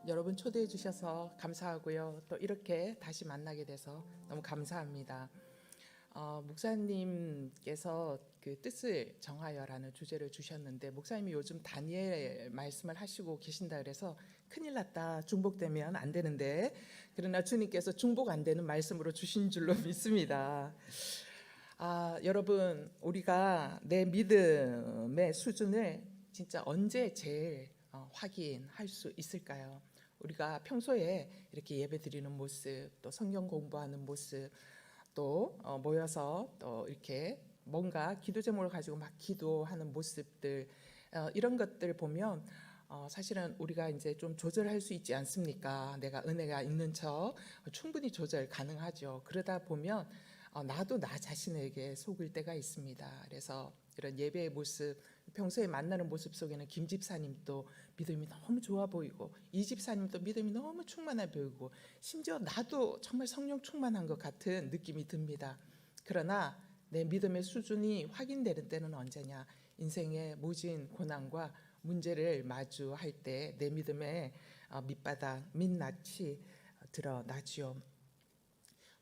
여러분 초대해 주셔서 감사하고요. 또 이렇게 다시 만나게 돼서 너무 감사합니다. 목사님께서 그 뜻을 정하여라는 주제를 주셨는데, 목사님이 요즘 다니엘 말씀을 하시고 계신다 그래서 큰일 났다, 중복되면 안 되는데, 그러나 주님께서 중복 안 되는 말씀으로 주신 줄로 믿습니다. 여러분, 우리가 내 믿음의 수준을 진짜 언제 제일 확인할 수 있을까요? 우리가 평소에 이렇게 예배 드리는 모습, 또 성경 공부하는 모습, 또 모여서 또 이렇게 뭔가 기도 제목을 가지고 막 기도하는 모습들, 이런 것들 보면 사실은 우리가 이제 좀 조절할 수 있지 않습니까? 내가 은혜가 있는 척 충분히 조절 가능하죠. 그러다 보면 나도 나 자신에게 속을 때가 있습니다. 그래서 이런 예배의 모습, 평소에 만나는 모습 속에는 김 집사님도 믿음이 너무 좋아 보이고, 이 집사님도 믿음이 너무 충만해 보이고, 심지어 나도 정말 성령 충만한 것 같은 느낌이 듭니다. 그러나 내 믿음의 수준이 확인되는 때는 언제냐? 인생의 모진 고난과 문제를 마주할 때 내 믿음의 밑바닥, 밑낯이 드러나지요.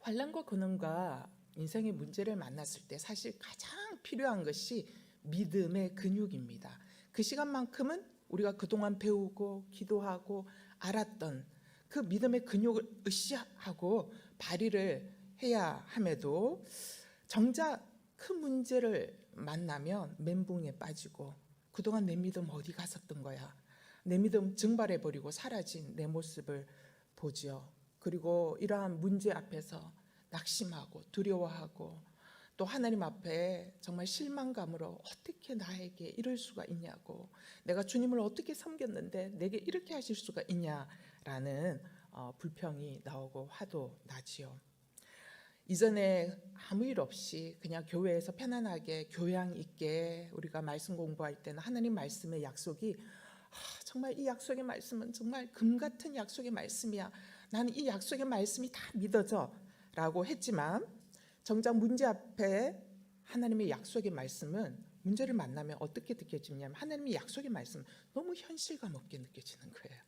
환난과 고난과 인생의 문제를 만났을 때 사실 가장 필요한 것이 믿음의 근육입니다. 그 시간만큼은 우리가 그동안 배우고 기도하고 알았던 그 믿음의 근육을 으쌰하고 발휘를 해야 함에도, 정작 큰 문제를 만나면 멘붕에 빠지고, 그동안 내 믿음 어디 갔었던 거야? 내 믿음 증발해버리고 사라진 내 모습을 보죠. 그리고 이러한 문제 앞에서 낙심하고 두려워하고, 또 하나님 앞에 정말 실망감으로 어떻게 나에게 이럴 수가 있냐고, 내가 주님을 어떻게 섬겼는데 내게 이렇게 하실 수가 있냐라는 불평이 나오고 화도 나지요. 이전에 아무 일 없이 그냥 교회에서 편안하게 교양 있게 우리가 말씀 공부할 때는 하나님 말씀의 약속이 정말 이 약속의 말씀은 정말 금 같은 약속의 말씀이야, 나는 이 약속의 말씀이 다 믿어져 라고 했지만, 정작 문제 앞에 하나님의 약속의 말씀은 문제를 만나면 어떻게 느껴지냐면, 하나님의 약속의 말씀은 너무 현실감 없게 느껴지는 거예요.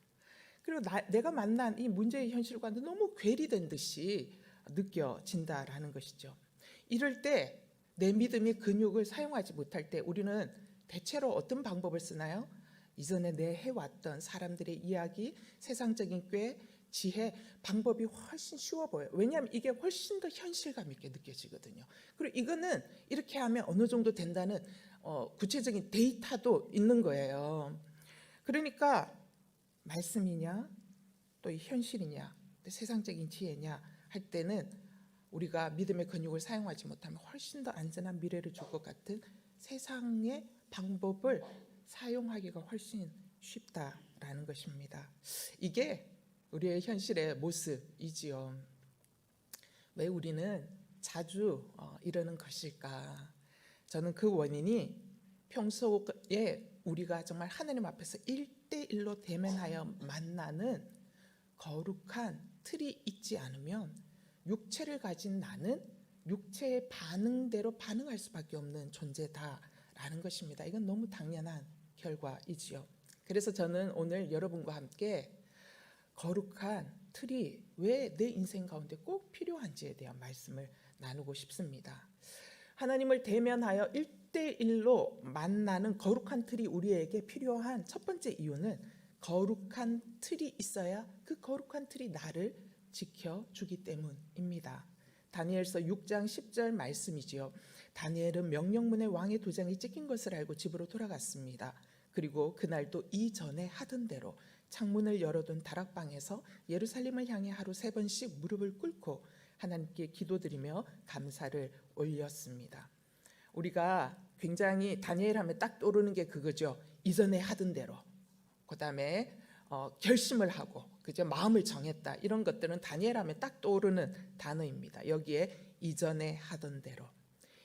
그리고 내가 만난 이 문제의 현실과는 너무 괴리된 듯이 느껴진다라는 것이죠. 이럴 때 내 믿음의 근육을 사용하지 못할 때 우리는 대체로 어떤 방법을 쓰나요? 이전에 내 해왔던 사람들의 이야기, 세상적인 꾀, 지혜, 방법이 훨씬 쉬워 보여요. 왜냐하면 이게 훨씬 더 현실감 있게 느껴지거든요. 그리고 이거는 이렇게 하면 어느 정도 된다는 구체적인 데이터도 있는 거예요. 그러니까 말씀이냐, 또 현실이냐, 또 세상적인 지혜냐 할 때는 우리가 믿음의 근육을 사용하지 못하면 훨씬 더 안전한 미래를 줄 것 같은 세상의 방법을 사용하기가 훨씬 쉽다라는 것입니다. 이게 우리의 현실의 모습이지요. 왜 우리는 자주 이러는 것일까? 저는 그 원인이 평소에 우리가 정말 하나님 앞에서 1대1로 대면하여 만나는 거룩한 틀이 있지 않으면 육체를 가진 나는 육체의 반응대로 반응할 수밖에 없는 존재다라는 것입니다. 이건 너무 당연한 결과이지요. 그래서 저는 오늘 여러분과 함께 거룩한 틀이 왜 내 인생 가운데 꼭 필요한지에 대한 말씀을 나누고 싶습니다. 하나님을 대면하여 1대1로 만나는 거룩한 틀이 우리에게 필요한 첫 번째 이유는, 거룩한 틀이 있어야 그 거룩한 틀이 나를 지켜주기 때문입니다. 다니엘서 6장 10절 말씀이지요. 다니엘은 명령문에 왕의 도장이 찍힌 것을 알고 집으로 돌아갔습니다. 그리고 그날도 이전에 하던 대로 창문을 열어둔 다락방에서 예루살렘을 향해 하루 3번씩 무릎을 꿇고 하나님께 기도드리며 감사를 올렸습니다. 우리가 굉장히 다니엘 하면 딱 떠오르는 게 그거죠. 이전에 하던 대로, 그 다음에 결심을 하고, 그죠? 마음을 정했다. 이런 것들은 다니엘 하면 딱 떠오르는 단어입니다. 여기에 이전에 하던 대로.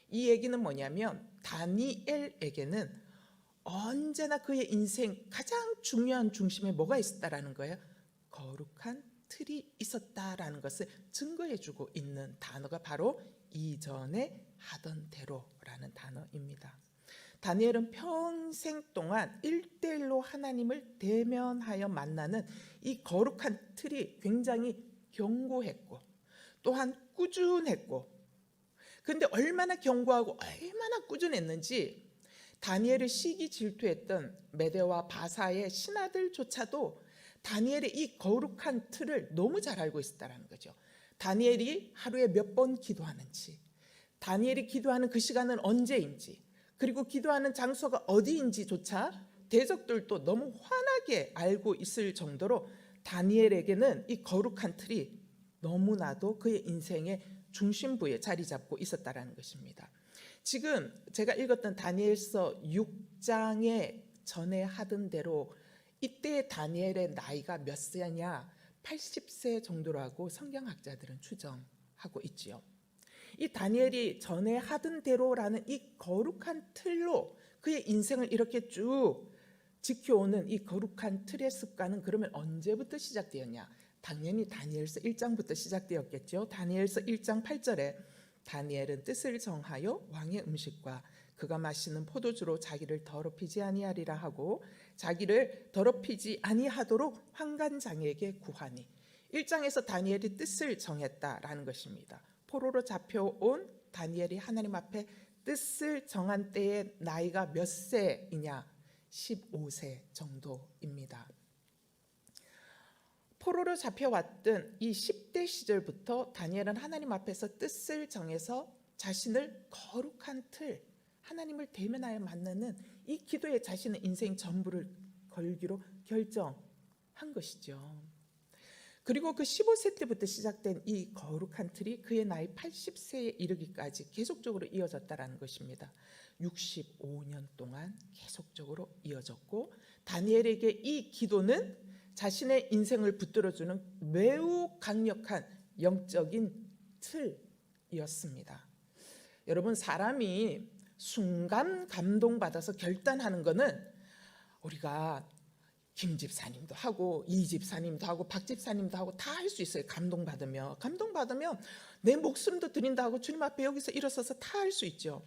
이 얘기는 뭐냐면, 다니엘에게는 언제나 그의 인생 가장 중요한 중심에 뭐가 있었다라는 거예요? 거룩한 틀이 있었다라는 것을 증거해주고 있는 단어가 바로 이전에 하던 대로라는 단어입니다. 다니엘은 평생 동안 1대1로 하나님을 대면하여 만나는 이 거룩한 틀이 굉장히 견고했고 또한 꾸준했고, 근데 얼마나 견고하고 얼마나 꾸준했는지 다니엘을 시기 질투했던 메대와 바사의 신하들조차도 다니엘의 이 거룩한 틀을 너무 잘 알고 있었다는 거죠. 다니엘이 하루에 몇 번 기도하는지, 다니엘이 기도하는 그 시간은 언제인지, 그리고 기도하는 장소가 어디인지조차 대적들도 너무 환하게 알고 있을 정도로 다니엘에게는 이 거룩한 틀이 너무나도 그의 인생의 중심부에 자리 잡고 있었다는 것입니다. 지금 제가 읽었던 다니엘서 6장에 전에 하던 대로 이때 다니엘의 나이가 몇 세냐? 80세 정도라고 성경학자들은 추정하고 있지요. 이 다니엘이 전에 하던 대로라는 이 거룩한 틀로 그의 인생을 이렇게 쭉 지켜오는 이 거룩한 틀의 습관은 그러면 언제부터 시작되었냐? 당연히 다니엘서 1장부터 시작되었겠죠. 다니엘서 1장 8절에 다니엘은 뜻을 정하여 왕의 음식과 그가 마시는 포도주로 자기를 더럽히지 아니하리라 하고 자기를 더럽히지 아니하도록 환관장에게 구하니, 1장에서 다니엘이 뜻을 정했다라는 것입니다. 포로로 잡혀온 다니엘이 하나님 앞에 뜻을 정한 때의 나이가 몇 세이냐? 15세 정도입니다. 포로로 잡혀왔던 이 10대 시절부터 다니엘은 하나님 앞에서 뜻을 정해서 자신을 거룩한 틀, 하나님을 대면하여 만나는 이 기도에 자신의 인생 전부를 걸기로 결정한 것이죠. 그리고 그 15세 때부터 시작된 이 거룩한 틀이 그의 나이 80세에 이르기까지 계속적으로 이어졌다는 것입니다. 65년 동안 계속적으로 이어졌고, 다니엘에게 이 기도는 자신의 인생을 붙들어주는 매우 강력한 영적인 틀이었습니다. 여러분, 사람이 순간 감동받아서 결단하는 것은 우리가 김 집사님도 하고 이 집사님도 하고 박 집사님도 하고 다 할 수 있어요. 감동받으면 내 목숨도 드린다 하고 주님 앞에 여기서 일어서서 다 할 수 있죠.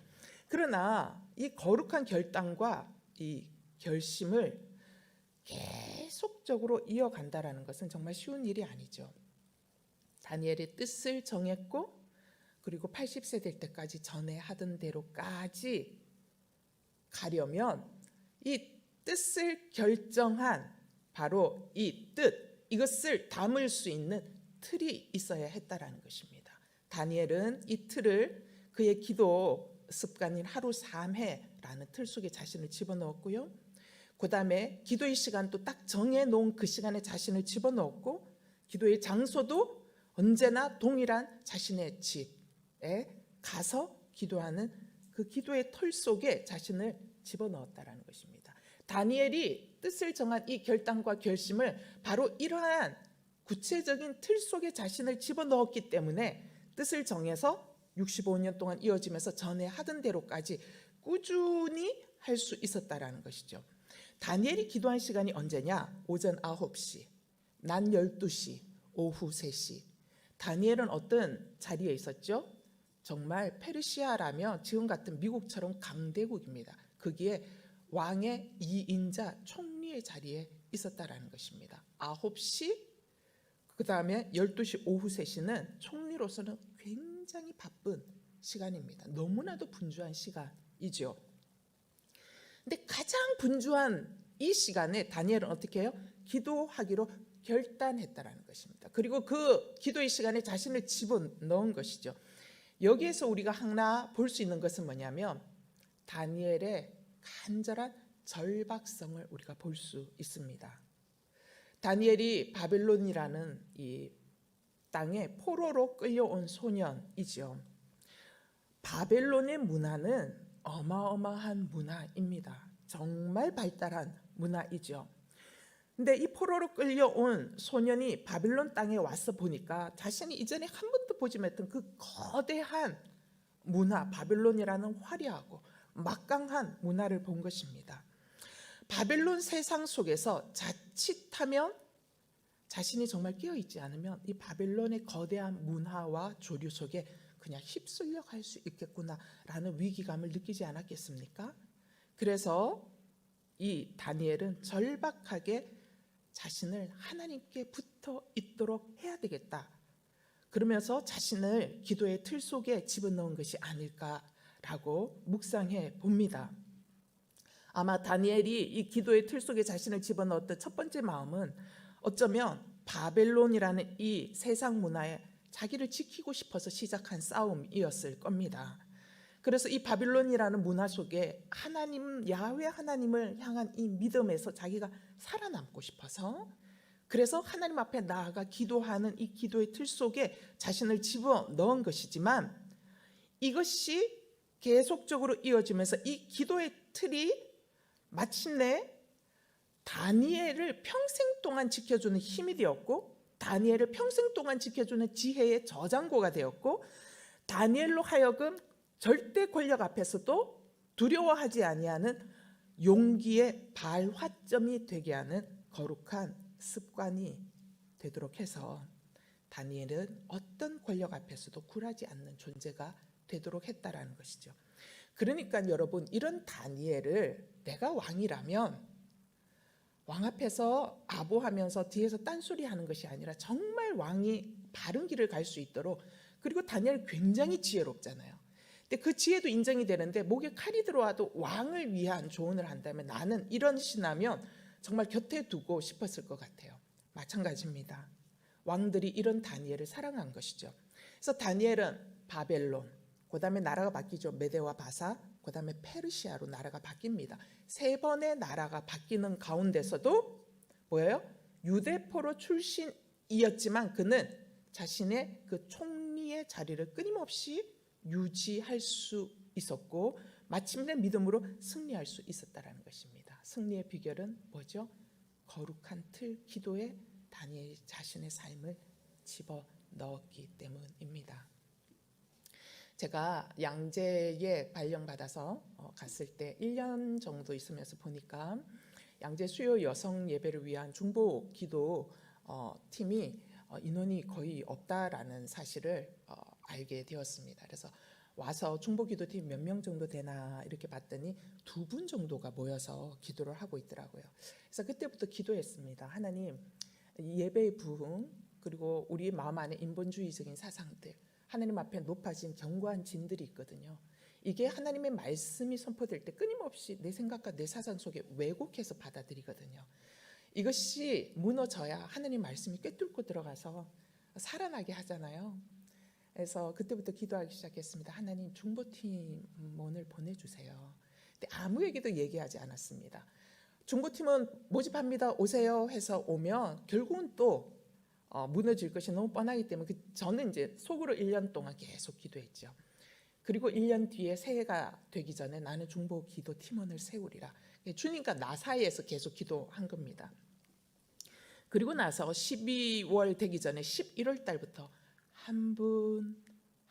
그러나 이 거룩한 결단과 이 결심을 계속적으로 이어간다라는 것은 정말 쉬운 일이 아니죠. 다니엘의 뜻을 정했고, 그리고 80세 될 때까지 전에 하던 대로까지 가려면 이 뜻을 결정한 바로 이 뜻, 이것을 담을 수 있는 틀이 있어야 했다라는 것입니다. 다니엘은 이 틀을 그의 기도 습관인 하루 3회라는 틀 속에 자신을 집어넣었고요. 그 다음에 기도의 시간도 딱 정해놓은 그 시간에 자신을 집어넣었고, 기도의 장소도 언제나 동일한 자신의 집에 가서 기도하는 그 기도의 틀 속에 자신을 집어넣었다라는 것입니다. 다니엘이 뜻을 정한 이 결단과 결심을 바로 이러한 구체적인 틀 속에 자신을 집어넣었기 때문에 뜻을 정해서 65년 동안 이어지면서 전에 하던 대로까지 꾸준히 할 수 있었다라는 것이죠. 다니엘이 기도한 시간이 언제냐? 오전 9시, 낮 12시, 오후 3시. 다니엘은 어떤 자리에 있었죠? 정말 페르시아라면 지금 같은 미국처럼 강대국입니다. 거기에 왕의 2인자 총리의 자리에 있었다라는 것입니다. 9시, 그 다음에 12시, 오후 3시는 총리로서는 굉장히 바쁜 시간입니다. 너무나도 분주한 시간이죠. 근데 가장 분주한 이 시간에 다니엘은 어떻게 해요? 기도하기로 결단했다라는 것입니다. 그리고 그 기도의 시간에 자신을 집어넣은 것이죠. 여기에서 우리가 하나 볼 수 있는 것은 뭐냐면 다니엘의 간절한 절박성을 우리가 볼 수 있습니다. 다니엘이 바벨론이라는 이 땅에 포로로 끌려온 소년이죠. 바벨론의 문화는 어마어마한 문화입니다. 정말 발달한 문화이죠. 근데 이 포로로 끌려온 소년이 바벨론 땅에 와서 보니까 자신이 이전에 한 번도 보지 못했던 그 거대한 문화, 바벨론이라는 화려하고 막강한 문화를 본 것입니다. 바벨론 세상 속에서 자칫하면 자신이 정말 깨어있지 않으면 이 바벨론의 거대한 문화와 조류 속에 그냥 휩쓸려 갈 수 있겠구나라는 위기감을 느끼지 않았겠습니까? 그래서 이 다니엘은 절박하게 자신을 하나님께 붙어 있도록 해야 되겠다. 그러면서 자신을 기도의 틀 속에 집어넣은 것이 아닐까라고 묵상해 봅니다. 아마 다니엘이 이 기도의 틀 속에 자신을 집어넣었던 첫 번째 마음은 어쩌면 바벨론이라는 이 세상 문화에 자기를 지키고 싶어서 시작한 싸움이었을 겁니다. 그래서 이 바빌론이라는 문화 속에 하나님, 야훼 하나님을 향한 이 믿음에서 자기가 살아남고 싶어서, 그래서 하나님 앞에 나아가 기도하는 이 기도의 틀 속에 자신을 집어넣은 것이지만, 이것이 계속적으로 이어지면서 이 기도의 틀이 마침내 다니엘을 평생 동안 지켜주는 힘이 되었고, 다니엘을 평생 동안 지켜주는 지혜의 저장고가 되었고, 다니엘로 하여금 절대 권력 앞에서도 두려워하지 아니하는 용기의 발화점이 되게 하는 거룩한 습관이 되도록 해서 다니엘은 어떤 권력 앞에서도 굴하지 않는 존재가 되도록 했다라는 것이죠. 그러니까 여러분, 이런 다니엘을 내가 왕이라면 왕 앞에서 아부하면서 뒤에서 딴소리 하는 것이 아니라 정말 왕이 바른 길을 갈 수 있도록, 그리고 다니엘 굉장히 지혜롭잖아요. 근데 그 지혜도 인정이 되는데 목에 칼이 들어와도 왕을 위한 조언을 한다면 나는 이런 신하면 정말 곁에 두고 싶었을 것 같아요. 마찬가지입니다. 왕들이 이런 다니엘을 사랑한 것이죠. 그래서 다니엘은 바벨론, 그 다음에 나라가 바뀌죠. 메대와 바사, 그 다음에 페르시아로 나라가 바뀝니다. 3번의 나라가 바뀌는 가운데서도 뭐예요? 유대포로 출신이었지만 그는 자신의 그 총리의 자리를 끊임없이 유지할 수 있었고, 마침내 믿음으로 승리할 수 있었다는 것입니다. 승리의 비결은 뭐죠? 거룩한 틀, 기도에 다니엘 자신의 삶을 집어넣었기 때문입니다. 제가 양재에 발령받아서 갔을 때 1년 정도 있으면서 보니까 양재 수요 여성 예배를 위한 중보 기도 팀이 인원이 거의 없다라는 사실을 알게 되었습니다. 그래서 와서 중보 기도팀 몇 명 정도 되나 이렇게 봤더니 2분 정도가 모여서 기도를 하고 있더라고요. 그래서 그때부터 기도했습니다. 하나님, 예배의 부흥, 그리고 우리 마음 안에 인본주의적인 사상들, 하나님 앞에 높아진 견고한 진들이 있거든요. 이게 하나님의 말씀이 선포될 때 끊임없이 내 생각과 내 사상 속에 왜곡해서 받아들이거든요. 이것이 무너져야 하나님 말씀이 꿰뚫고 들어가서 살아나게 하잖아요. 그래서 그때부터 기도하기 시작했습니다. 하나님, 중보팀원을 보내주세요. 근데 아무에게도 얘기하지 않았습니다. 중보팀원 모집합니다, 오세요 해서 오면 결국은 또 무너질 것이 너무 뻔하기 때문에 저는 이제 속으로 1년 동안 계속 기도했죠. 그리고 1년 뒤에 새해가 되기 전에 나는 중보 기도 팀원을 세우리라. 주님과 나 사이에서 계속 기도한 겁니다. 그리고 나서 12월 되기 전에 11월 달부터 한 분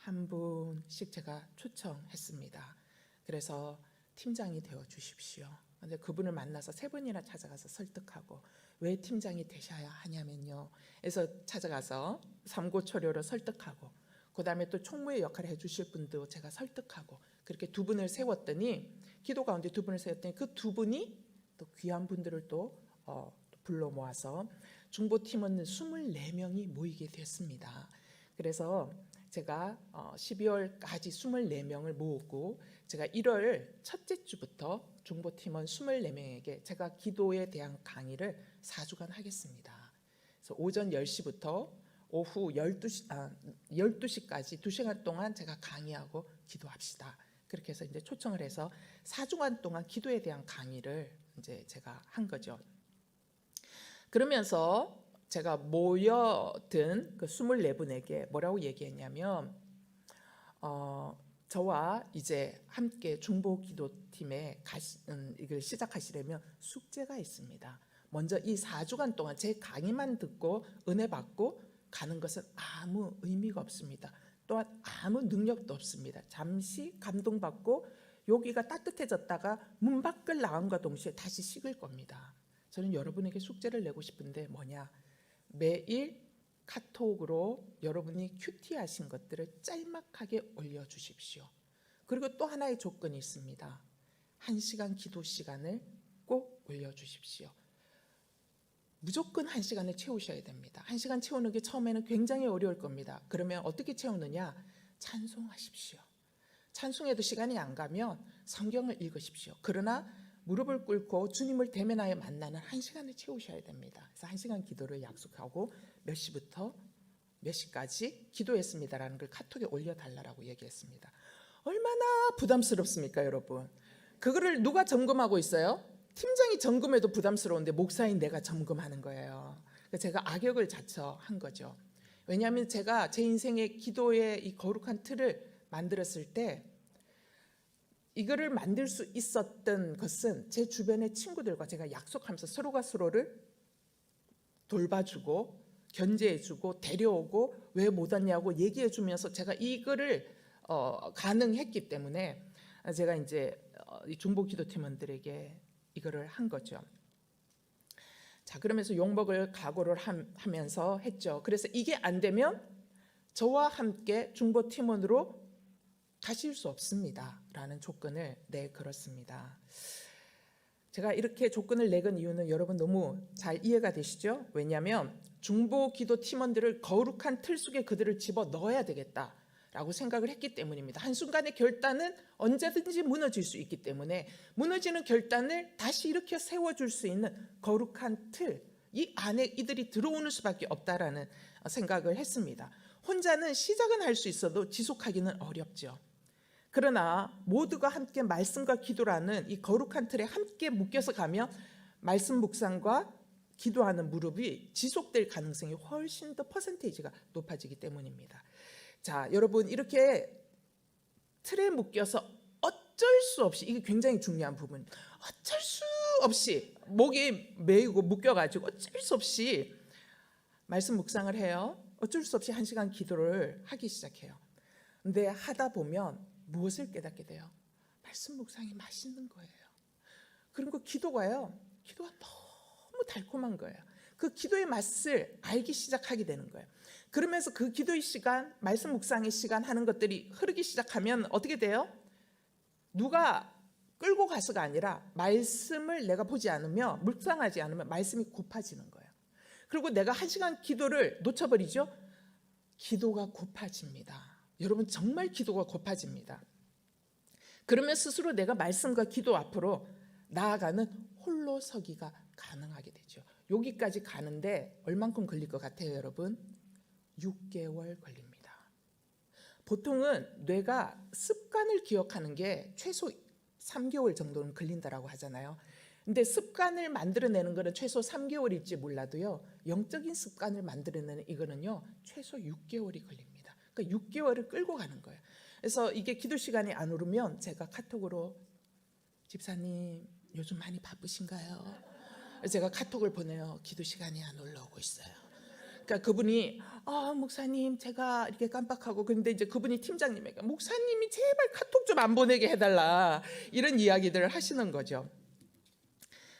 한 분씩 제가 초청했습니다. 그래서 팀장이 되어 주십시오. 근데 그분을 만나서 3번이나 찾아가서 설득하고, 왜 팀장이 되셔야 하냐면요, 그래서 찾아가서 삼고초려로 설득하고, 그 다음에 또 총무의 역할을 해주실 분도 제가 설득하고, 그렇게 2분을 세웠더니, 기도 가운데 2분을 세웠더니 그 2분이 또 귀한 분들을 또 불러 모아서 중보팀원 24명이 모이게 됐습니다. 그래서 제가 12월까지 24명을 모으고, 제가 1월 첫째 주부터 중보팀원 24명에게 제가 기도에 대한 강의를 4주간 하겠습니다. 그래서 오전 10시부터 오후 12시까지 2시간 동안 제가 강의하고 기도합시다. 그렇게 해서 이제 초청을 해서 4주간 동안 기도에 대한 강의를 이제 제가 한 거죠. 그러면서 제가 모여든 그 24분에게 뭐라고 얘기했냐면, 저와 이제 함께 중보 기도팀에 이걸 시작하시려면 숙제가 있습니다. 먼저 이 4주간 동안 제 강의만 듣고 은혜 받고 가는 것은 아무 의미가 없습니다. 또한 아무 능력도 없습니다. 잠시 감동받고 여기가 따뜻해졌다가 문 밖을 나감과 동시에 다시 식을 겁니다. 저는 여러분에게 숙제를 내고 싶은데 뭐냐, 매일 카톡으로 여러분이 큐티하신 것들을 짤막하게 올려주십시오. 그리고 또 하나의 조건이 있습니다. 1시간 기도 시간을 꼭 올려주십시오. 무조건 1시간을 채우셔야 됩니다. 1시간 채우는 게 처음에는 굉장히 어려울 겁니다. 그러면 어떻게 채우느냐? 찬송하십시오. 찬송에도 시간이 안 가면 성경을 읽으십시오. 그러나 무릎을 꿇고 주님을 대면하여 만나는 1시간을 채우셔야 됩니다. 그래서 1시간 기도를 약속하고 몇 시부터 몇 시까지 기도했습니다라는 걸 카톡에 올려달라고 얘기했습니다. 얼마나 부담스럽습니까, 여러분? 그거를 누가 점검하고 있어요? 팀장이 점검해도 부담스러운데 목사인 내가 점검하는 거예요. 그래서 제가 악역을 자처한 거죠. 왜냐하면 제가 제 인생의 기도의 이 거룩한 틀을 만들었을 때 이거를 만들 수 있었던 것은 제 주변의 친구들과 제가 약속하면서 서로가 서로를 돌봐주고 견제해주고 데려오고 왜 못 왔냐고 얘기해주면서 제가 이거를 가능했기 때문에 제가 이제 중보기도 팀원들에게 이거를 한 거죠. 자, 그러면서 욕먹을 각오를 하면서 했죠. 그래서 이게 안 되면 저와 함께 중보팀원으로 가실 수 없습니다 라는 조건을 내걸었습니다. 제가 이렇게 조건을 내건 이유는 여러분 너무 잘 이해가 되시죠? 왜냐하면 중보기도 팀원들을 거룩한 틀 속에 그들을 집어넣어야 되겠다라고 생각을 했기 때문입니다. 한순간의 결단은 언제든지 무너질 수 있기 때문에 무너지는 결단을 다시 일으켜 세워줄 수 있는 거룩한 틀, 이 안에 이들이 들어오는 수밖에 없다라는 생각을 했습니다. 혼자는 시작은 할 수 있어도 지속하기는 어렵죠. 그러나 모두가 함께 말씀과 기도라는 이 거룩한 틀에 함께 묶여서 가면 말씀 묵상과 기도하는 무릎이 지속될 가능성이 훨씬 더 퍼센테이지가 높아지기 때문입니다. 자, 여러분 이렇게 틀에 묶여서 어쩔 수 없이, 이게 굉장히 중요한 부분, 어쩔 수 없이 목에 매이고 묶여가지고 어쩔 수 없이 말씀 묵상을 해요. 어쩔 수 없이 1시간 기도를 하기 시작해요. 근데 하다 보면 무엇을 깨닫게 돼요? 말씀 묵상이 맛있는 거예요. 그리고 기도가 너무 달콤한 거예요. 그 기도의 맛을 알기 시작하게 되는 거예요. 그러면서 그 기도의 시간, 말씀 묵상의 시간 하는 것들이 흐르기 시작하면 어떻게 돼요? 누가 끌고 가서가 아니라 말씀을 내가 보지 않으면, 묵상하지 않으면 말씀이 고파지는 거예요. 그리고 내가 1시간 기도를 놓쳐버리죠? 기도가 고파집니다. 여러분 정말 기도가 고파집니다. 그러면 스스로 내가 말씀과 기도 앞으로 나아가는 홀로 서기가 가능하게 되죠. 여기까지 가는데 얼만큼 걸릴 것 같아요, 여러분? 6개월 걸립니다. 보통은 뇌가 습관을 기억하는 게 최소 3개월 정도는 걸린다라고 하잖아요. 근데 습관을 만들어내는 것은 최소 3개월일지 몰라도요, 영적인 습관을 만들어내는 이거는요 최소 6개월이 걸립니다. 그러니까 6개월을 끌고 가는 거예요. 그래서 이게 기도 시간이 안 오르면 제가 카톡으로 집사님 요즘 많이 바쁘신가요? 제가 카톡을 보내요. 기도 시간이 안 올라오고 있어요. 그러니까 그분이 목사님 제가 이렇게 깜빡하고, 근데 이제 그분이 팀장님에게 목사님이 제발 카톡 좀 안 보내게 해달라 이런 이야기들을 하시는 거죠.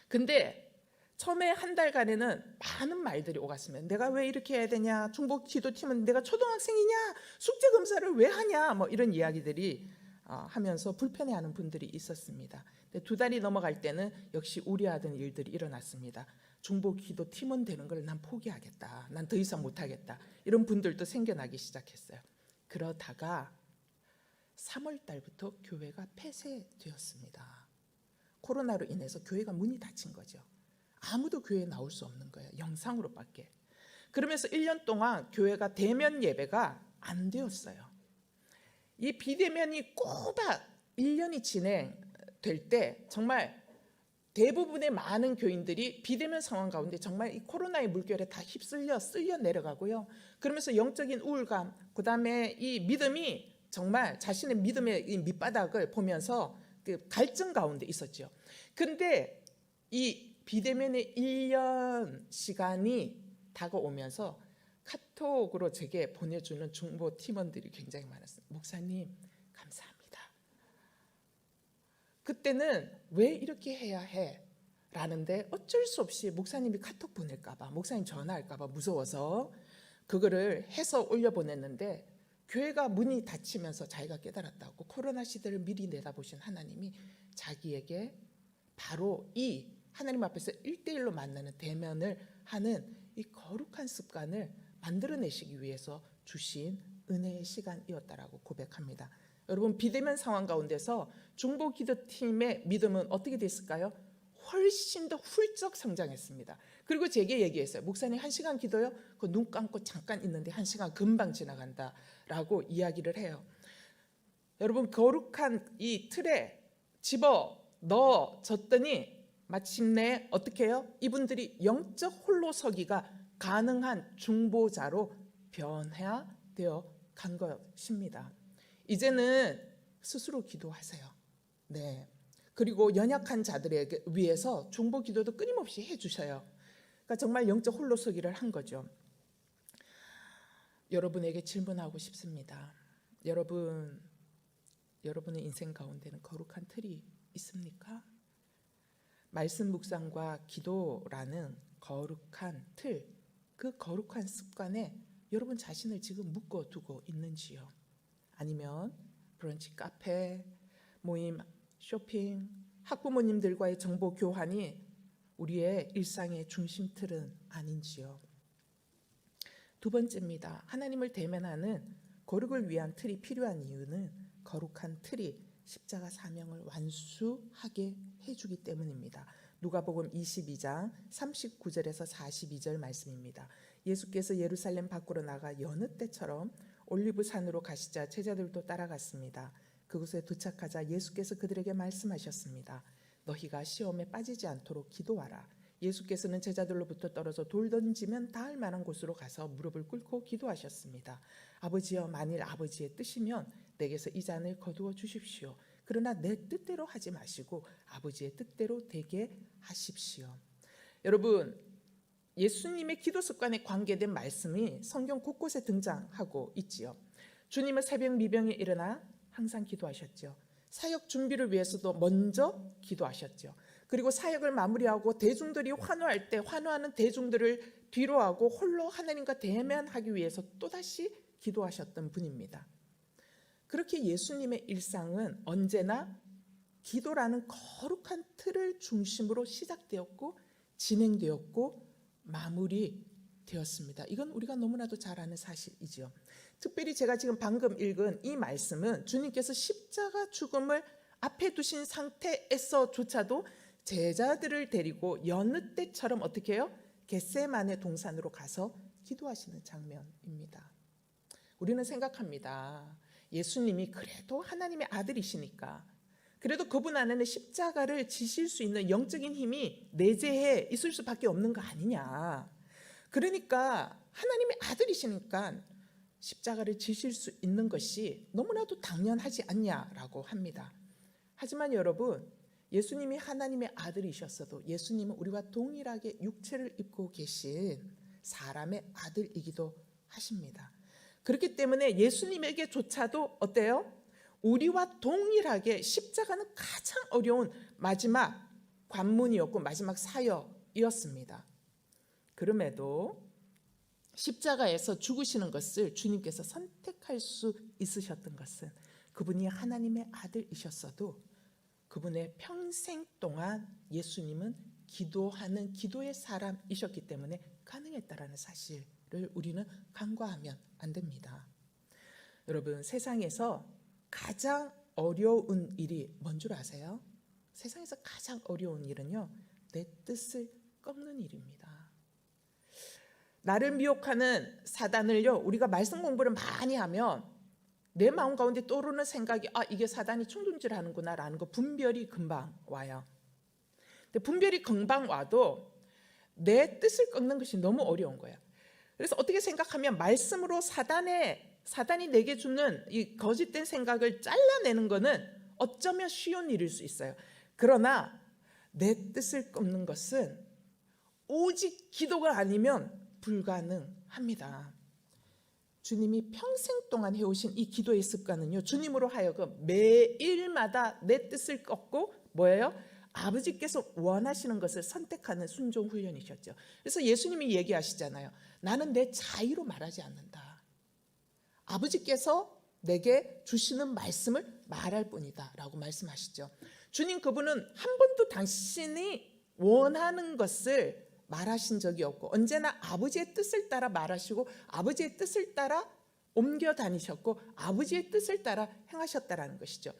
근데 처음에 한 달간에는 많은 말들이 오갔으면 내가 왜 이렇게 해야 되냐, 중보기도팀은 내가 초등학생이냐, 숙제 검사를 왜 하냐, 뭐 이런 이야기들이 하면서 불편해하는 분들이 있었습니다. 근데 2달이 넘어갈 때는 역시 우려하던 일들이 일어났습니다. 중보기도 팀원 되는 걸 난 포기하겠다, 난 더 이상 못하겠다, 이런 분들도 생겨나기 시작했어요. 그러다가 3월 달부터 교회가 폐쇄되었습니다. 코로나로 인해서 교회가 문이 닫힌 거죠. 아무도 교회에 나올 수 없는 거예요. 영상으로밖에. 그러면서 1년 동안 교회가 대면 예배가 안 되었어요. 이 비대면이 꼬박 1년이 진행될 때 정말 대부분의 많은 교인들이 비대면 상황 가운데 정말 이 코로나의 물결에 다 쓸려 내려가고요. 그러면서 영적인 우울감, 그 다음에 이 믿음이 정말 자신의 믿음의 이 밑바닥을 보면서 그 갈증 가운데 있었죠. 근데 이 비대면의 1년 시간이 다가오면서 카톡으로 제게 보내주는 중보 팀원들이 굉장히 많았어요. 목사님 감사합니다. 그때는 왜 이렇게 해야 해? 라는데 어쩔 수 없이 목사님이 카톡 보낼까 봐, 목사님 전화할까 봐 무서워서 그거를 해서 올려보냈는데 교회가 문이 닫히면서 자기가 깨달았다고 코로나 시대를 미리 내다보신 하나님이 자기에게 바로 이 하나님 앞에서 1대1로 만나는 대면을 하는 이 거룩한 습관을 만들어내시기 위해서 주신 은혜의 시간이었다라고 고백합니다. 여러분, 비대면 상황 가운데서 중보 기도팀의 믿음은 어떻게 됐을까요? 훨씬 더 훌쩍 성장했습니다. 그리고 제게 얘기했어요. 목사님 1시간 기도요? 그 눈 감고 잠깐 있는데 1시간 금방 지나간다라고 이야기를 해요. 여러분, 거룩한 이 틀에 집어 넣어졌더니 마침내 어떻게 해요? 이분들이 영적 홀로서기가 가능한 중보자로 변화되어 간 것입니다. 이제는 스스로 기도하세요. 네. 그리고 연약한 자들에게 위해서 중보 기도도 끊임없이 해주셔요. 그러니까 정말 영적 홀로서기를 한 거죠. 여러분에게 질문하고 싶습니다. 여러분의 인생 가운데는 거룩한 틀이 있습니까? 말씀 묵상과 기도라는 거룩한 틀, 그 거룩한 습관에 여러분 자신을 지금 묶어두고 있는지요? 아니면 브런치 카페, 모임, 쇼핑, 학부모님들과의 정보 교환이 우리의 일상의 중심 틀은 아닌지요? 두 번째입니다. 하나님을 대면하는 거룩을 위한 틀이 필요한 이유는 거룩한 틀이 십자가 사명을 완수하게 해주기 때문입니다. 누가복음 22장 39절에서 42절 말씀입니다. 예수께서 예루살렘 밖으로 나가 여느 때처럼 올리브산으로 가시자 제자들도 따라갔습니다. 그곳에 도착하자 예수께서 그들에게 말씀하셨습니다. 너희가 시험에 빠지지 않도록 기도하라. 예수께서는 제자들로부터 떨어져 돌 던지면 닿을 만한 곳으로 가서 무릎을 꿇고 기도하셨습니다. 아버지여, 만일 아버지의 뜻이면 내게서 이 잔을 거두어 주십시오. 그러나 내 뜻대로 하지 마시고 아버지의 뜻대로 되게 하십시오. 여러분, 예수님의 기도 습관에 관계된 말씀이 성경 곳곳에 등장하고 있지요. 주님은 새벽 미병에 일어나 항상 기도하셨죠. 사역 준비를 위해서도 먼저 기도하셨죠. 그리고 사역을 마무리하고 대중들이 환호할 때 환호하는 대중들을 뒤로하고 홀로 하나님과 대면하기 위해서 또다시 기도하셨던 분입니다. 그렇게 예수님의 일상은 언제나 기도라는 거룩한 틀을 중심으로 시작되었고 진행되었고 마무리되었습니다. 이건 우리가 너무나도 잘 아는 사실이죠. 특별히 제가 지금 방금 읽은 이 말씀은 주님께서 십자가 죽음을 앞에 두신 상태에서조차도 제자들을 데리고 여느 때처럼 어떻게 해요? 겟세마네 동산으로 가서 기도하시는 장면입니다. 우리는 생각합니다. 예수님이 그래도 하나님의 아들이시니까 그래도 그분 안에는 십자가를 지실 수 있는 영적인 힘이 내재해 있을 수밖에 없는 거 아니냐. 그러니까 하나님의 아들이시니까 십자가를 지실 수 있는 것이 너무나도 당연하지 않냐라고 합니다. 하지만 여러분, 예수님이 하나님의 아들이셨어도 예수님은 우리와 동일하게 육체를 입고 계신 사람의 아들이기도 하십니다. 그렇기 때문에 예수님에게조차도 어때요? 우리와 동일하게 십자가는 가장 어려운 마지막 관문이었고 마지막 사역이었습니다. 그럼에도 십자가에서 죽으시는 것을 주님께서 선택할 수 있으셨던 것은 그분이 하나님의 아들이셨어도 그분의 평생 동안 예수님은 기도하는 기도의 사람이셨기 때문에 가능했다라는 사실을 우리는 간과하면 안 됩니다. 여러분, 세상에서 가장 어려운 일이 뭔 줄 아세요? 세상에서 가장 어려운 일은요, 내 뜻을 꺾는 일입니다. 나를 미혹하는 사단을요, 우리가 말씀 공부를 많이 하면 내 마음 가운데 떠오르는 생각이 이게 사단이 충동질하는구나 라는 거 분별이 금방 와요. 근데 분별이 금방 와도 내 뜻을 꺾는 것이 너무 어려운 거예요. 그래서 어떻게 생각하면 말씀으로 사단이 내게 주는 이 거짓된 생각을 잘라내는 거는 어쩌면 쉬운 일일 수 있어요. 그러나 내 뜻을 꺾는 것은 오직 기도가 아니면 불가능합니다. 주님이 평생 동안 해오신 이 기도의 습관은요, 주님으로 하여금 매일마다 내 뜻을 꺾고 뭐예요? 아버지께서 원하시는 것을 선택하는 순종 훈련이셨죠. 그래서 예수님이 얘기하시잖아요. 나는 내 자의로 말하지 않는다. 아버지께서 내게 주시는 말씀을 말할 뿐이다 라고 말씀하시죠. 주님 그분은 한 번도 당신이 원하는 것을 말하신 적이 없고 언제나 아버지의 뜻을 따라 말하시고 아버지의 뜻을 따라 옮겨 다니셨고 아버지의 뜻을 따라 행하셨다라는 것이죠.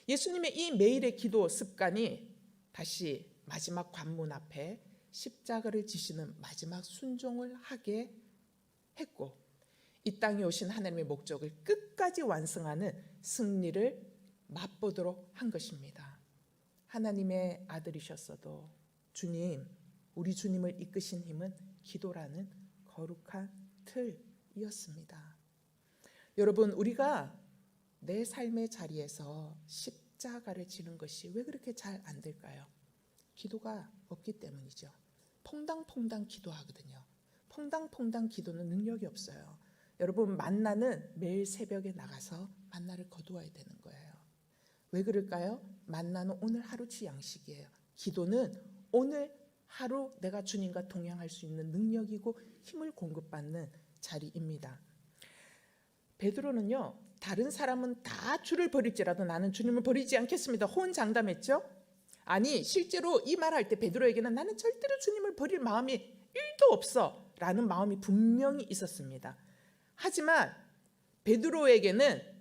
예수님의 이 매일의 기도 습관이 다시 마지막 관문 앞에 십자가를 지시는 마지막 순종을 하게 했고 이 땅에 오신 하나님의 목적을 끝까지 완성하는 승리를 맛보도록 한 것입니다. 하나님의 아들이셨어도 주님, 우리 주님을 이끄신 힘은 기도라는 거룩한 틀이었습니다. 여러분, 우리가 내 삶의 자리에서 십자가를 지는 것이 왜 그렇게 잘 안 될까요? 기도가 없기 때문이죠. 퐁당퐁당 기도하거든요. 퐁당퐁당 기도는 능력이 없어요. 여러분, 만나는 매일 새벽에 나가서 만나를 거두어야 되는 거예요. 왜 그럴까요? 만나는 오늘 하루치 양식이에요. 기도는 오늘 하루 내가 주님과 동행할 수 있는 능력이고 힘을 공급받는 자리입니다. 베드로는요, 다른 사람은 다 주를 버릴지라도 나는 주님을 버리지 않겠습니다. 호언장담했죠? 아니, 실제로 이 말할 때 베드로에게는 나는 절대로 주님을 버릴 마음이 1도 없어 라는 마음이 분명히 있었습니다. 하지만 베드로에게는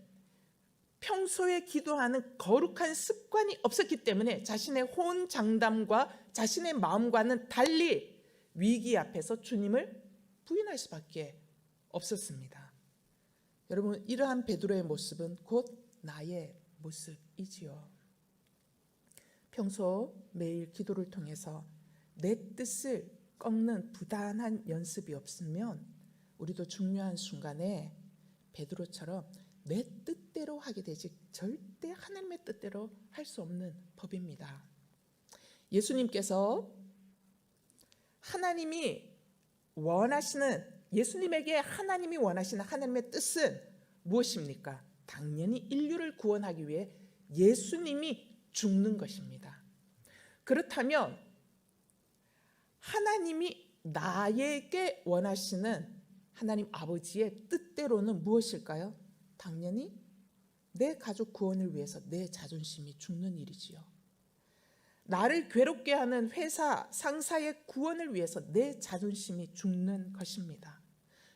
평소에 기도하는 거룩한 습관이 없었기 때문에 자신의 호언장담과 자신의 마음과는 달리 위기 앞에서 주님을 부인할 수밖에 없었습니다. 여러분, 이러한 베드로의 모습은 곧 나의 모습이지요. 평소 매일 기도를 통해서 내 뜻을 꺾는 부단한 연습이 없으면 우리도 중요한 순간에 베드로처럼 내 뜻대로 하게 되지 절대 하나님의 뜻대로 할 수 없는 법입니다. 예수님께서 예수님에게 하나님이 원하시는 하나님의 뜻은 무엇입니까? 당연히 인류를 구원하기 위해 예수님이 죽는 것입니다. 그렇다면 하나님이 나에게 원하시는 하나님 아버지의 뜻대로는 무엇일까요? 당연히 내 가족 구원을 위해서 내 자존심이 죽는 일이지요. 나를 괴롭게 하는 회사 상사의 구원을 위해서 내 자존심이 죽는 것입니다.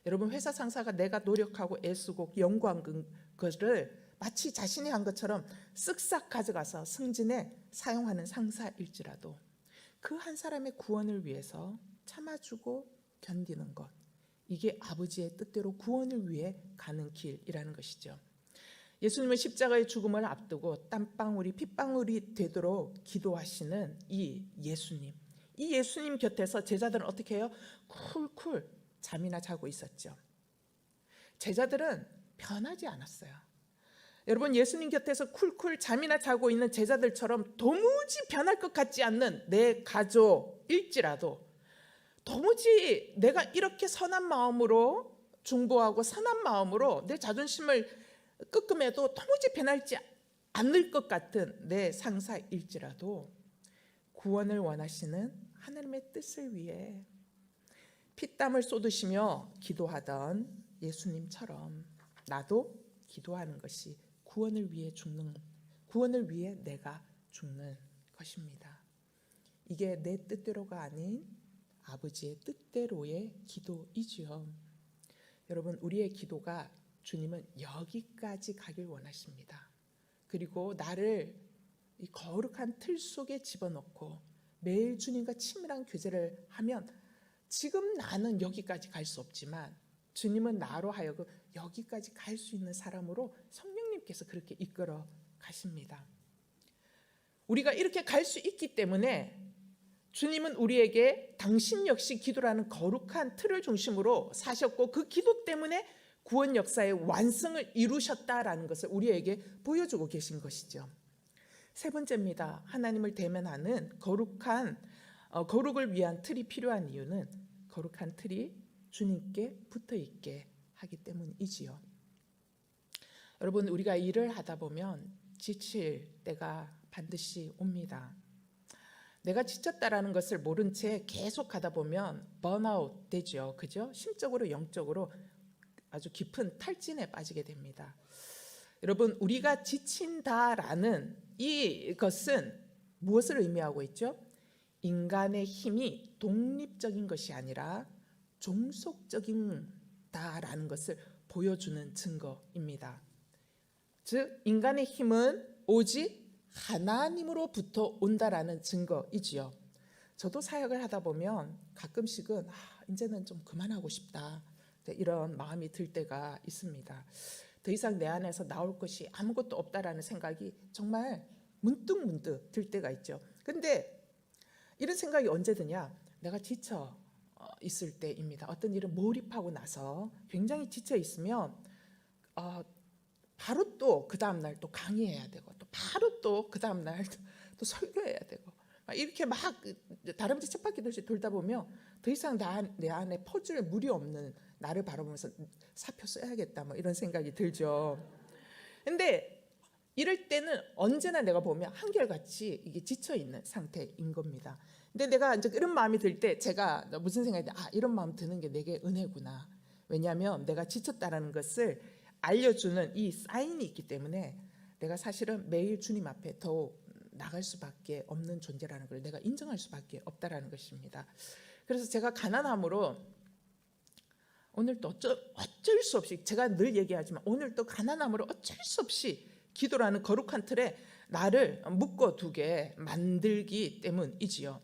여러분, 회사 상사가 내가 노력하고 애쓰고 연구한 것을 마치 자신이 한 것처럼 쓱싹 가져가서 승진에 사용하는 상사일지라도 그 한 사람의 구원을 위해서 참아주고 견디는 것, 이게 아버지의 뜻대로 구원을 위해 가는 길이라는 것이죠. 예수님은 십자가의 죽음을 앞두고 땀방울이 핏방울이 되도록 기도하시는 이 예수님 곁에서 제자들은 어떻게 해요? 쿨쿨 잠이나 자고 있었죠. 제자들은 변하지 않았어요. 여러분, 예수님 곁에서 쿨쿨 잠이나 자고 있는 제자들처럼 도무지 변할 것 같지 않는 내 가족일지라도 도무지 내가 이렇게 선한 마음으로 중보하고 선한 마음으로 내 자존심을 끄끔해도 도무지 변하지 않을 것 같은 내 상사일지라도 구원을 원하시는 하나님의 뜻을 위해 피땀을 쏟으시며 기도하던 예수님처럼 나도 기도하는 것이 구원을 위해 내가 죽는 것입니다. 이게 내 뜻대로가 아닌 아버지의 뜻대로의 기도이지요. 여러분, 우리의 기도가 주님은 여기까지 가길 원하십니다. 그리고 나를 이 거룩한 틀 속에 집어넣고 매일 주님과 친밀한 교제를 하면 지금 나는 여기까지 갈 수 없지만 주님은 나로 하여금 여기까지 갈 수 있는 사람으로 성령님께서 그렇게 이끌어 가십니다. 우리가 이렇게 갈 수 있기 때문에 주님은 우리에게 당신 역시 기도라는 거룩한 틀을 중심으로 사셨고 그 기도 때문에 구원 역사의 완성을 이루셨다라는 것을 우리에게 보여주고 계신 것이죠. 세 번째입니다. 하나님을 대면하는 거룩을 위한 틀이 필요한 이유는 거룩한 틀이 주님께 붙어있게 하기 때문이지요. 여러분, 우리가 일을 하다 보면 지칠 때가 반드시 옵니다. 내가 지쳤다라는 것을 모른 채 계속 하다 보면 번아웃 되죠. 그죠? 심적으로 영적으로 아주 깊은 탈진에 빠지게 됩니다. 여러분, 우리가 지친다라는 이것은 무엇을 의미하고 있죠? 인간의 힘이 독립적인 것이 아니라 종속적인다라는 것을 보여주는 증거입니다. 즉, 인간의 힘은 오직 하나님으로부터 온다라는 증거이지요. 저도 사역을 하다 보면 가끔씩은 이제는 좀 그만하고 싶다, 이런 마음이 들 때가 있습니다. 더 이상 내 안에서 나올 것이 아무것도 없다라는 생각이 정말 문득문득 들 때가 있죠. 근데 이런 생각이 언제 드냐? 내가 지쳐 있을 때입니다. 어떤 일을 몰입하고 나서 굉장히 지쳐 있으면 바로 또 그 다음 날 또 강의해야 되고, 또 바로 또 그 다음 날 또 설교해야 되고, 이렇게 막 다람쥐 쳇바퀴 돌듯이 돌다 보면 더 이상 내 안에 퍼줄 물이 없는 나를 바라보면서 사표 써야겠다, 이런 생각이 들죠. 근데 이럴 때는 언제나 내가 보면 한결같이 이게 지쳐 있는 상태인 겁니다. 근데 내가 이제 이런 마음이 들 때 제가 무슨 생각이 돼? 이런 마음 드는 게 내게 은혜구나. 왜냐하면 내가 지쳤다라는 것을 알려주는 이 사인이 있기 때문에 내가 사실은 매일 주님 앞에 더 나갈 수밖에 없는 존재라는 걸 내가 인정할 수밖에 없다라는 것입니다. 그래서 제가 가난함으로 오늘도 어쩔 수 없이, 제가 늘 얘기하지만 오늘도 가난함으로 어쩔 수 없이 기도라는 거룩한 틀에 나를 묶어두게 만들기 때문이지요.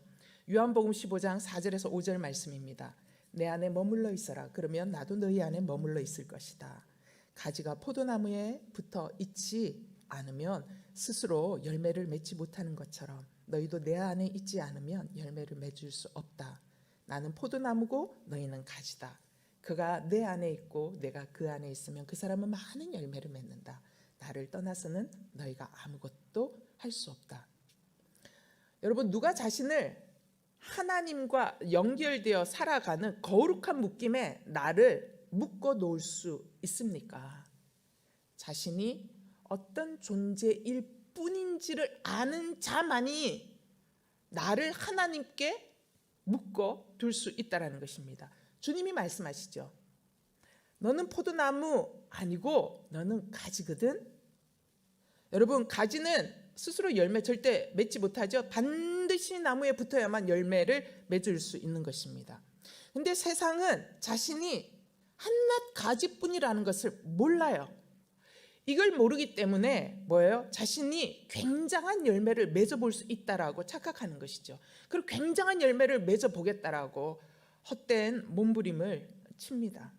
요한복음 15장 4절에서 5절 말씀입니다. 내 안에 머물러 있어라. 그러면 나도 너희 안에 머물러 있을 것이다. 가지가 포도나무에 붙어 있지 않으면 스스로 열매를 맺지 못하는 것처럼 너희도 내 안에 있지 않으면 열매를 맺을 수 없다. 나는 포도나무고 너희는 가지다. 그가 내 안에 있고 내가 그 안에 있으면 그 사람은 많은 열매를 맺는다. 나를 떠나서는 너희가 아무것도 할 수 없다. 여러분, 누가 자신을 하나님과 연결되어 살아가는 거룩한 묶임에 나를 묶어 놓을 수 있습니까? 자신이 어떤 존재일 뿐인지를 아는 자만이 나를 하나님께 묶어 둘 수 있다는 것입니다. 주님이 말씀하시죠. 너는 포도나무 아니고 너는 가지거든. 여러분, 가지는 스스로 열매 절대 맺지 못하죠. 반드시 나무에 붙어야만 열매를 맺을 수 있는 것입니다. 근데 세상은 자신이 한낱 가지뿐이라는 것을 몰라요. 이걸 모르기 때문에 뭐예요? 자신이 굉장한 열매를 맺어볼 수 있다라고 착각하는 것이죠. 그리고 굉장한 열매를 맺어보겠다라고 헛된 몸부림을 칩니다.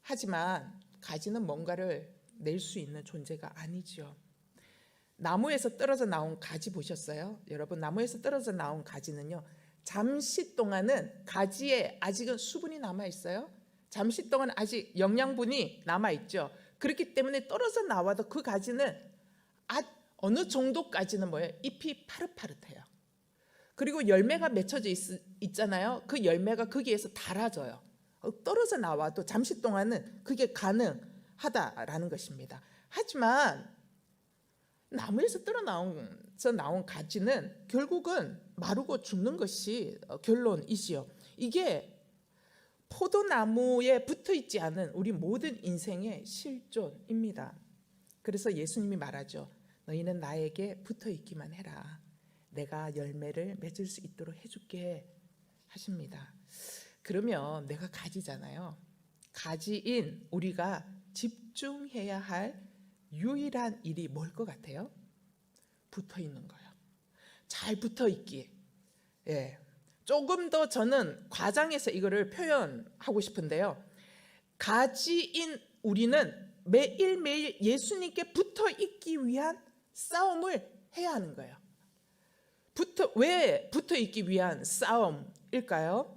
하지만 가지는 뭔가를 낼 수 있는 존재가 아니죠. 나무에서 떨어져 나온 가지 보셨어요? 여러분, 나무에서 떨어져 나온 가지는요, 잠시 동안은 가지에 아직은 수분이 남아있어요. 잠시 동안 아직 영양분이 남아있죠. 그렇기 때문에 떨어져 나와도 그 가지는 어느 정도까지는 뭐예요? 잎이 파릇파릇해요. 그리고 열매가 맺혀져 있잖아요. 그 열매가 거기에서 달아져요. 떨어져 나와도 잠시 동안은 그게 가능하다라는 것입니다. 하지만 나무에서 나온 가지는 결국은 마르고 죽는 것이 결론이지요. 이게 포도나무에 붙어있지 않은 우리 모든 인생의 실존입니다. 그래서 예수님이 말하죠. 너희는 나에게 붙어있기만 해라. 내가 열매를 맺을 수 있도록 해줄게 하십니다. 그러면 내가 가지잖아요. 가지인 우리가 집중해야 할 유일한 일이 뭘 것 같아요? 붙어있는 거예요. 잘 붙어있기. 조금 더 저는 과장해서 이거를 표현하고 싶은데요. 가지인 우리는 매일매일 예수님께 붙어있기 위한 싸움을 해야 하는 거예요. 왜 붙어있기 위한 싸움일까요?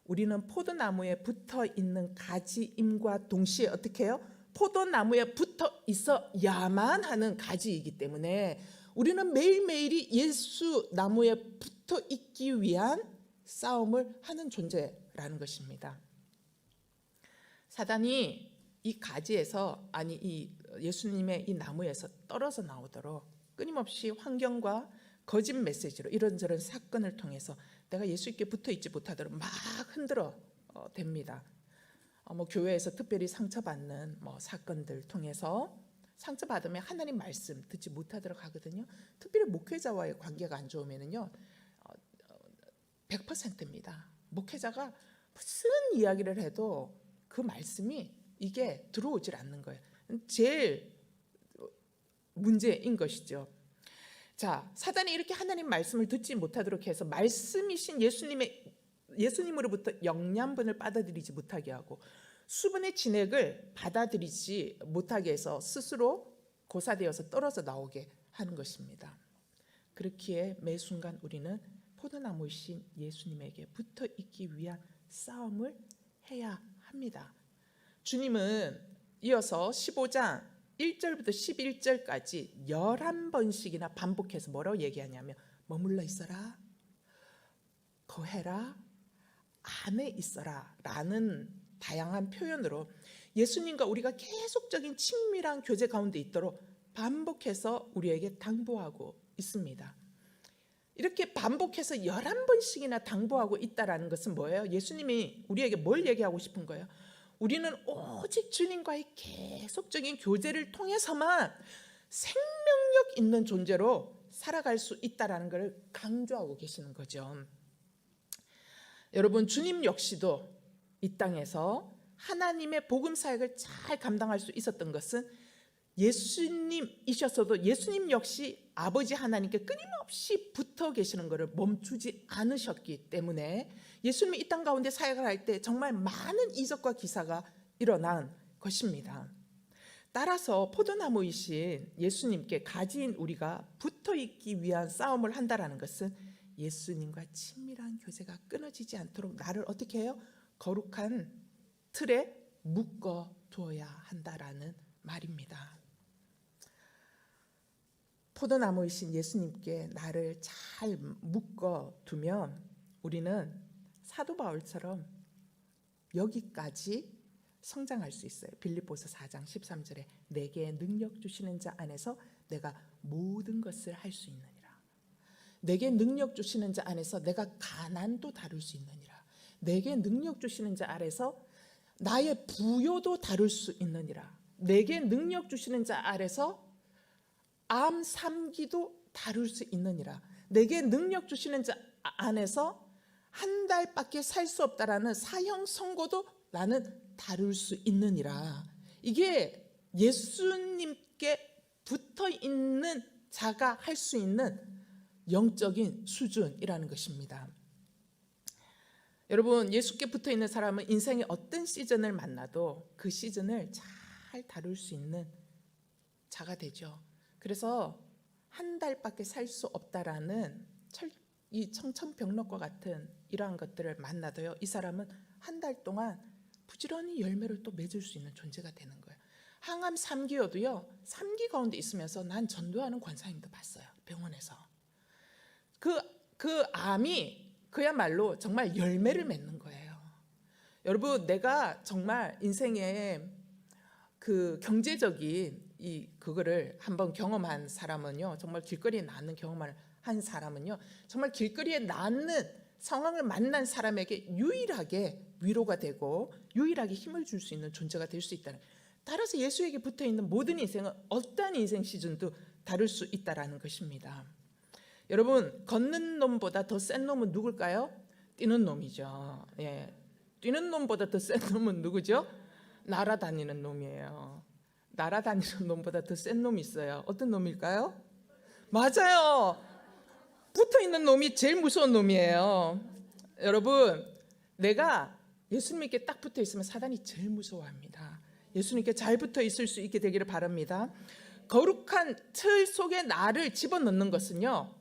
우리는 포도나무에 붙어있는 가지임과 동시에 어떻게 해요? 포도나무에 붙어 있어야만 하는 가지이기 때문에 우리는 매일매일이 예수 나무에 붙어 있기 위한 싸움을 하는 존재라는 것입니다. 사단이 이 가지에서, 이 예수님의 이 나무에서 떨어져 나오도록 끊임없이 환경과 거짓 메시지로 이런저런 사건을 통해서 내가 예수님께 붙어 있지 못하도록 막 흔들어 댑니다. 뭐 교회에서 특별히 상처받는 뭐 사건들 통해서 상처받으면 하나님 말씀 듣지 못하도록 하거든요. 특별히 목회자와의 관계가 안 좋으면은요 100%입니다. 목회자가 무슨 이야기를 해도 그 말씀이 이게 들어오질 않는 거예요. 제일 문제인 것이죠. 자, 사단이 이렇게 하나님 말씀을 듣지 못하도록 해서 말씀이신 예수님으로부터 영양분을 받아들이지 못하게 하고 수분의 진액을 받아들이지 못하게 해서 스스로 고사되어서 떨어져 나오게 하는 것입니다. 그렇기에 매 순간 우리는 포도나무이신 예수님에게 붙어 있기 위한 싸움을 해야 합니다. 주님은 이어서 15장 1절부터 11절까지 11번씩이나 반복해서 뭐라고 얘기하냐면 머물러 있어라, 거해라, 안에 있어라 라는 다양한 표현으로 예수님과 우리가 계속적인 친밀한 교제 가운데 있도록 반복해서 우리에게 당부하고 있습니다. 이렇게 반복해서 11번씩이나 당부하고 있다는 것은 뭐예요? 예수님이 우리에게 뭘 얘기하고 싶은 거예요? 우리는 오직 주님과의 계속적인 교제를 통해서만 생명력 있는 존재로 살아갈 수 있다는 것을 강조하고 계시는 거죠. 여러분, 주님 역시도 이 땅에서 하나님의 복음 사역을 잘 감당할 수 있었던 것은 예수님이셨어도 예수님 역시 아버지 하나님께 끊임없이 붙어 계시는 것을 멈추지 않으셨기 때문에 예수님이 이 땅 가운데 사역을 할 때 정말 많은 이적과 기사가 일어난 것입니다. 따라서 포도나무이신 예수님께 가진 우리가 붙어 있기 위한 싸움을 한다라는 것은 예수님과 친밀한 교제가 끊어지지 않도록 나를 어떻게 해요? 거룩한 틀에 묶어 두어야 한다라는 말입니다. 포도나무이신 예수님께 나를 잘 묶어 두면 우리는 사도 바울처럼 여기까지 성장할 수 있어요. 빌립보서 4장 13절에 내게 능력 주시는 자 안에서 내가 모든 것을 할 수 있느니라. 내게 능력 주시는 자 안에서 내가 가난도 다룰 수 있느니라. 내게 능력 주시는 자 아래서 나의 부요도 다룰 수 있느니라. 내게 능력 주시는 자 아래서 암 3기도 다룰 수 있느니라. 내게 능력 주시는 자 안에서 한 달밖에 살 수 없다라는 사형 선고도 나는 다룰 수 있느니라. 이게 예수님께 붙어 있는 자가 할 수 있는 영적인 수준이라는 것입니다. 여러분, 예수께 붙어 있는 사람은 인생의 어떤 시즌을 만나도 그 시즌을 잘 다룰 수 있는 자가 되죠. 그래서 한 달밖에 살 수 없다라는 이 청천벽력과 같은 이러한 것들을 만나도요, 이 사람은 한 달 동안 부지런히 열매를 또 맺을 수 있는 존재가 되는 거예요. 항암 3기여도요 3기 가운데 있으면서 난 전도하는 권사님도 봤어요. 병원에서 그 암이 그야말로 정말 열매를 맺는 거예요. 여러분, 내가 정말 인생에 그 경제적인 그거를 한번 경험한 사람은요, 정말 길거리에 낫는 경험을 한 사람은요, 정말 길거리에 낫는 상황을 만난 사람에게 유일하게 위로가 되고 유일하게 힘을 줄 수 있는 존재가 될 수 있다는. 따라서 예수에게 붙어 있는 모든 인생은 어떠한 인생 시즌도 다룰 수 있다라는 것입니다. 여러분, 걷는 놈보다 더 센 놈은 누굴까요? 뛰는 놈이죠. 예. 뛰는 놈보다 더 센 놈은 누구죠? 날아다니는 놈이에요. 날아다니는 놈보다 더 센 놈이 있어요. 어떤 놈일까요? 맞아요. 붙어있는 놈이 제일 무서운 놈이에요. 여러분, 내가 예수님께 딱 붙어 있으면 사단이 제일 무서워합니다. 예수님께 잘 붙어 있을 수 있게 되기를 바랍니다. 거룩한 틀 속에 나를 집어넣는 것은요,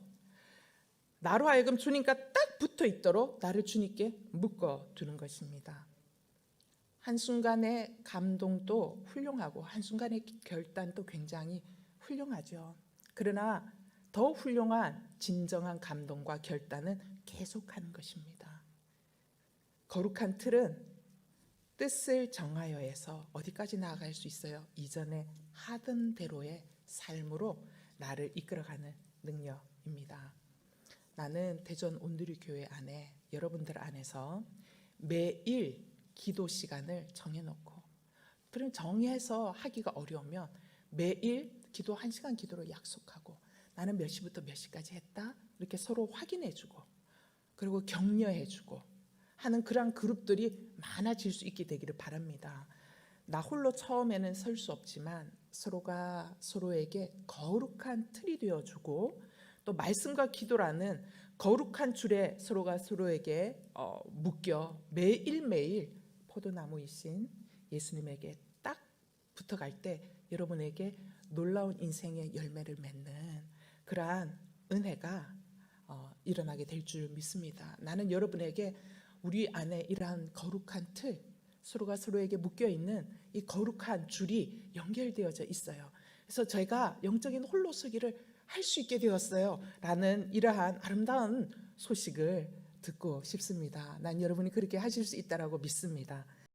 나로 하여금 주님과 딱 붙어 있도록 나를 주님께 묶어두는 것입니다. 한순간의 감동도 훌륭하고 한순간의 결단도 굉장히 훌륭하죠. 그러나 더 훌륭한 진정한 감동과 결단은 계속하는 것입니다. 거룩한 틀은 뜻을 정하여해서 어디까지 나아갈 수 있어요? 이전에 하던 대로의 삶으로 나를 이끌어가는 능력입니다. 나는 대전 온누리 교회 안에 여러분들 안에서 매일 기도 시간을 정해놓고, 그럼 정해서 하기가 어려우면 매일 기도 1시간 기도를 약속하고, 나는 몇 시부터 몇 시까지 했다, 이렇게 서로 확인해주고 그리고 격려해주고 하는 그러한 그룹들이 많아질 수 있게 되기를 바랍니다. 나 홀로 처음에는 설 수 없지만 서로가 서로에게 거룩한 틀이 되어주고, 또 말씀과 기도라는 거룩한 줄에 서로가 서로에게 묶여 매일매일 포도나무이신 예수님에게 딱 붙어갈 때 여러분에게 놀라운 인생의 열매를 맺는 그러한 은혜가 일어나게 될 줄 믿습니다. 나는 여러분에게 우리 안에 이러한 거룩한 틀, 서로가 서로에게 묶여있는 이 거룩한 줄이 연결되어져 있어요. 그래서 제가 영적인 홀로서기를 할 수 있게 되었어요 라는 이러한 아름다운 소식을 듣고 싶습니다. 난 여러분이 그렇게 하실 수 있다고 믿습니다.